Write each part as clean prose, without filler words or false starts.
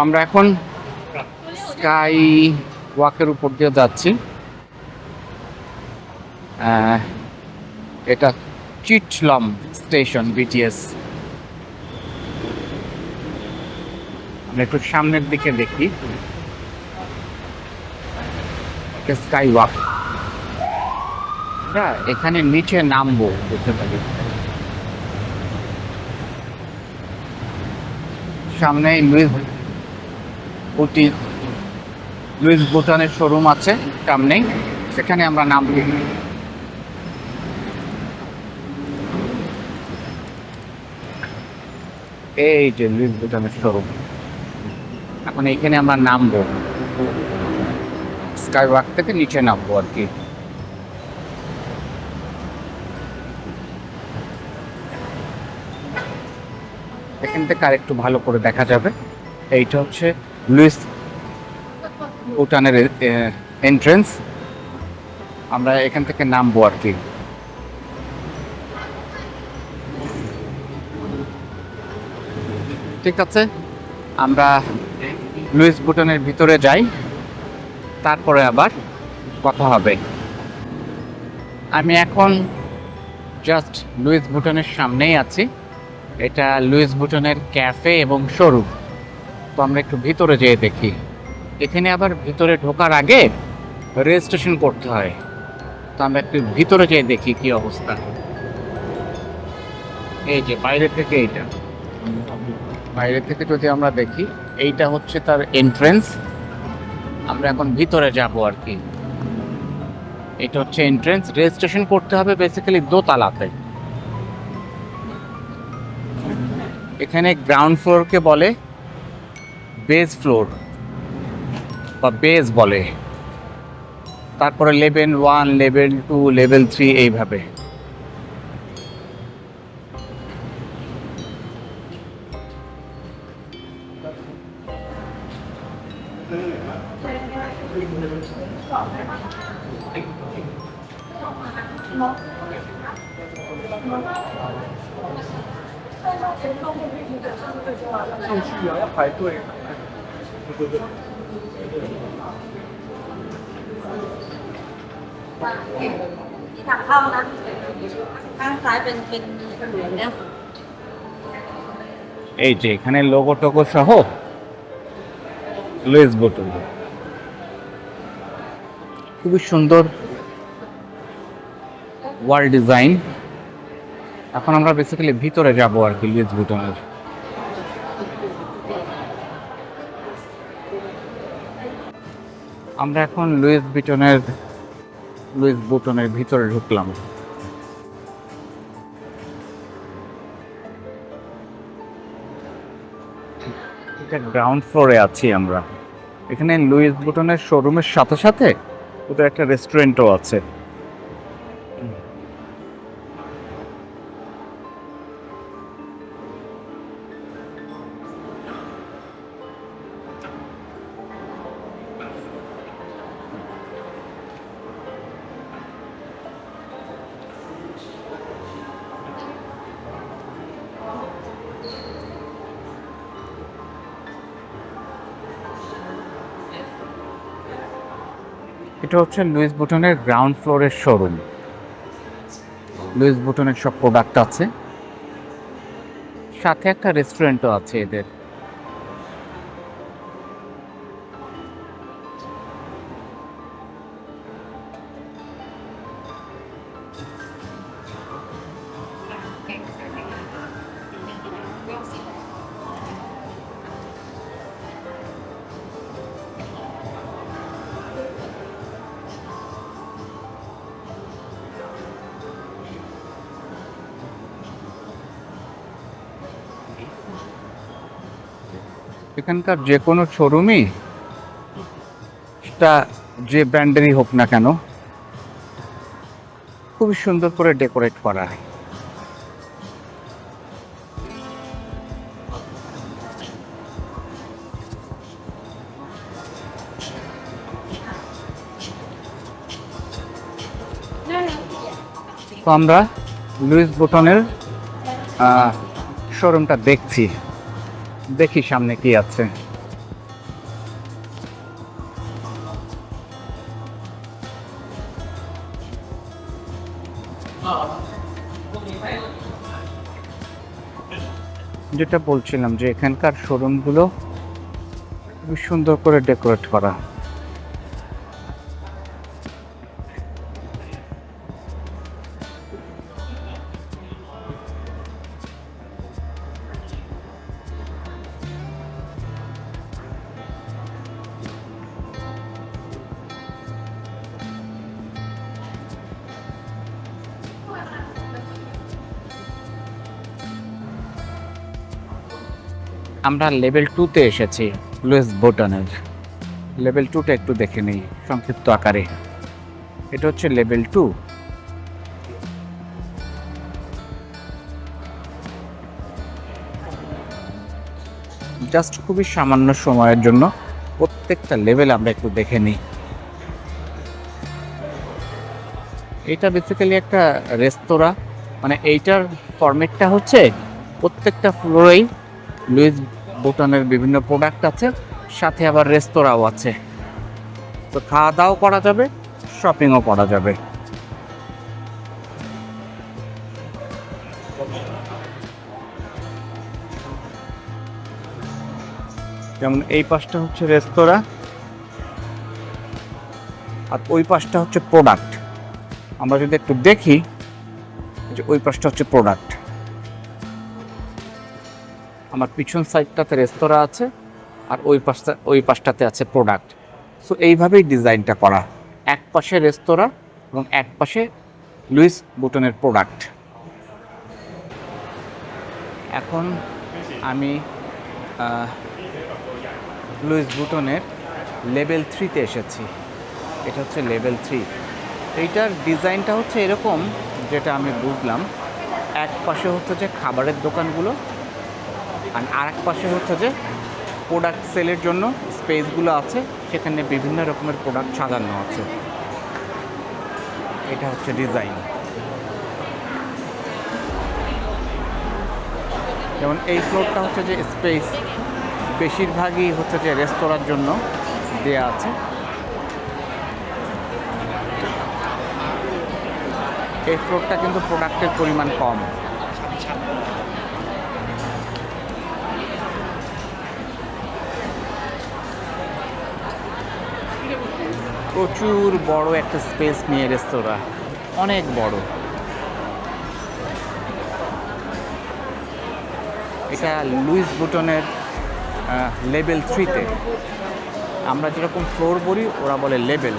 আমরা এখন স্কাই ওয়াকের উপর দিয়ে যাচ্ছি। এটা চিটলম স্টেশন বিটিএস। আমরা একটু সামনের দিকে দেখি, স্কাই ওয়াক। এখানে নিচে নামবো দেখতে পারি, সামনে লুইস বুটানের শোরুম আছে সামনেই, সেখানে আমরা নামবো। এই যে লুইস বুটানের শোরুম, এখন এইখানে আমরা নামবো, স্কাই ওয়াক থেকে নিচে নামবো আর কি। এখান থেকে আর একটু ভালো করে দেখা যাবে। এইটা হচ্ছে লুইস বুটানের এন্ট্রেন্স। আমরা এখান থেকে নামবো আর কি। ঠিক আছে, আমরা লুইস বুটানের ভিতরে যাই, তারপরে আবার কথা হবে। আমি এখন জাস্ট লুইস বুটানের সামনেই আছি। এটা লুইস বুটানের ক্যাফে এবং শোরুম। তো আমরা একটু ভিতরে যেয়ে দেখি। এখানে আবার ভিতরে ঢোকার আগে রেজিস্ট্রেশন করতে হয়। তো আমরা একটু ভিতরে যেয়ে দেখি কি অবস্থা। এই যে বাইরে থেকে, বাইরে থেকে যদি আমরা দেখি, এইটা হচ্ছে তার এন্ট্রেন্স। আমরা এখন ভিতরে যাব আর কি। এটা হচ্ছে এন্ট্রেন্স। রেজিস্ট্রেশন করতে হবে বেসিক্যালি দোতলাতে। এখানে গ্রাউন্ড ফ্লোরকে বলে বেস ফ্লোর বা বেস বলে, তারপরে লেভেল 1, লেভেল 2, লেভেল 3 এইভাবে।ที่ทางเข้านะข้างซ้ายเป็นเหมือนเนี่ย এই যে এখানে লোগো টোগো সহ লুইস বুটন, খুবই সুন্দর ওয়াল ডিজাইন। এখন আমরা বেসিক্যালি ভিতরে যাব আর কি লুইস বুটনের। আমরা এখন লুইস বুটনের ভিতরে ঢুকলাম। এটা গ্রাউন্ড ফ্লোরে আছি আমরা। এখানে লুইস বুটনের শোরুমের সাথে সাথে ওদের একটা রেস্টুরেন্টও আছে। এটা হচ্ছে লুইস বুটনের গ্রাউন্ড ফ্লোরের শোরুম। লুইস বুটনের সব প্রোডাক্ট আছে, সাথে একটা রেস্টুরেন্টও আছে এদের। এখানকার যে কোনো শোরুমই, সেটা যে ব্র্যান্ডেরই হোক না কেন, খুবই সুন্দর করে ডেকোরেট করা হয়। তো আমরা লুইস বুটনের শোরুমটা দেখছি। দেখি সামনে কি আছে। যেটা বলছিলাম যে এখানকার শোরুমগুলো খুব সুন্দর করে ডেকোরেট করা। আমরা লেভেল 2-তে এসেছি লুইস বুটনের। লেভেল 2টা একটু দেখে নিই সংক্ষিপ্ত আকারে। এটা হচ্ছে লেভেল 2। জাস্ট খুবই সামান্য সময়ের জন্য প্রত্যেকটা লেভেল আমরা একটু দেখে নিই। এটা বেসিক্যালি একটা রেস্তোরাঁ, মানে এইটার ফরম্যাটটা হচ্ছে প্রত্যেকটা ফ্লোরেই লুইস বুটনের বিভিন্ন প্রোডাক্ট আছে, সাথে আবার রেস্তোরাঁও আছে। তো খাওয়া দাওয়াও করা যাবে, শপিংও করা যাবে। যেমন এই পাশটা হচ্ছে রেস্তোরাঁ, আর ওই পাশটা হচ্ছে প্রোডাক্ট। আমরা যদি একটু দেখি যে ওই পাশটা হচ্ছে প্রোডাক্ট। আমার পিছন সাইডটাতে রেস্তোরাঁ আছে, আর ওই পাশটাতে আছে প্রোডাক্ট। সো এইভাবেই ডিজাইনটা করা, এক পাশে রেস্তোরাঁ এবং এক পাশে লুইস বুটনের প্রোডাক্ট। এখন আমি লুইস বুটনের লেভেল 3-তে এসেছি। এটা হচ্ছে লেভেল 3। এইটার ডিজাইনটা হচ্ছে এরকম, যেটা আমি বুঝলাম। এক পাশে হচ্ছে যে খাবারের দোকানগুলো, আর আরেক পাশে হচ্ছে যে প্রোডাক্ট সেলের জন্য স্পেসগুলো আছে, সেখানে বিভিন্ন রকমের প্রোডাক্ট সাজানো আছে। এটা হচ্ছে ডিজাইন। যেমন এই ফ্লোরটা হচ্ছে যে স্পেস বেশিরভাগই হচ্ছে যে রেস্তোরাঁর জন্য দেয়া আছে। এই ফ্লোরটা কিন্তু প্রোডাক্টের পরিমাণ কম। প্রচুর বড় একটা স্পেস নিয়ে রেস্তোরাঁ, অনেক বড়। এটা লুইস বুটনের লেভেল 3-তে। আমরা যেরকম ফ্লোর বলি, ওরা বলে লেভেল।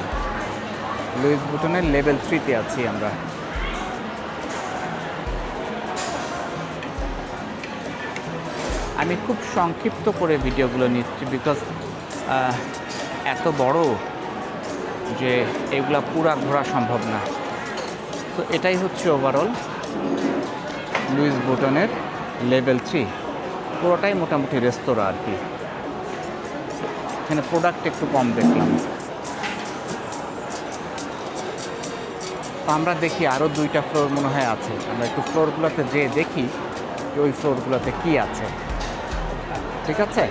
লুইস বুটনের লেভেল 3-তে আছি আমরা। আমি খুব সংক্ষিপ্ত করে ভিডিওগুলো নিচ্ছি, বিকজ এত বড় যে এগুলা পুরা ঘোরা সম্ভব না। তো এটাই হচ্ছে ওভারঅল লুইস বুটনের লেভেল 3। পুরোটাই মোটামুটি রেস্তোরাঁ আর কি। এখানে প্রোডাক্ট একটু কম দেখলাম। তো আমরা দেখি আরও 2টা ফ্লোর মনে হয় আছে। আমরা একটু ফ্লোরগুলোতে যেয়ে দেখি যে ওই ফ্লোরগুলোতে কী আছে। ঠিক আছে।